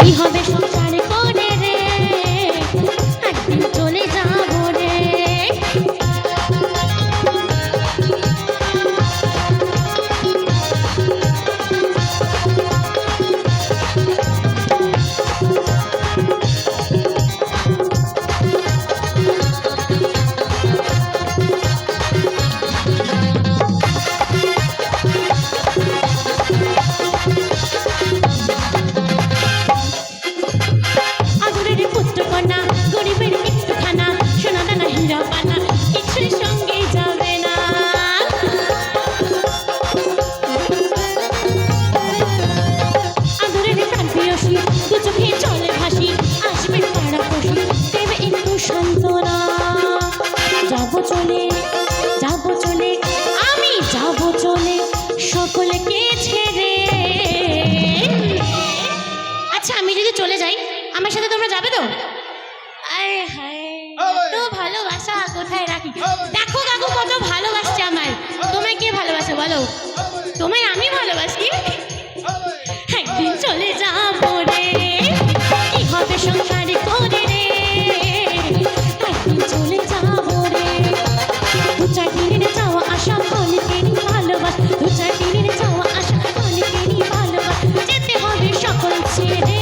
কি হবে সংসার করে রে, একদিন চলে যাবো রে। আদরের পুত্রকন্যা, গরিবের একটুখানা, সোনা দানা হীরা পানা, কিছুর সঙ্গে যাবে না। আদরের প্রাণ প্রিয়সী, দু চোখে চলে ভাসি, আসবে পাড়াপড়শি, দেবে একটু সান্ত্বনা। যাবো চলে, যাবো চলে, আমি যাবো চলে সকলকে ছেড়ে। আচ্ছা, আমি যদি চলে যাই আমার সাথে তোমরা যাবে তো? আয় হায়, এত ভালোবাসা কোথায় রাখি? দেখো কাকু কত ভালোবাসছে আমায়। তোমায় কে ভালোবাসে বলো? তোমায় আমি ভালোবাসি। একদিন চলে যাবো রে, কি হবে সংসার করে রে, একদিন চলে যাবো রে। দু চার দিনের যাওয়া আসা অনেকেরই ভালোবাসা, দু চার দিনের যাওয়া আসা অনেকেরই ভালোবাসা, যেতে হবে সকল ছেড়ে।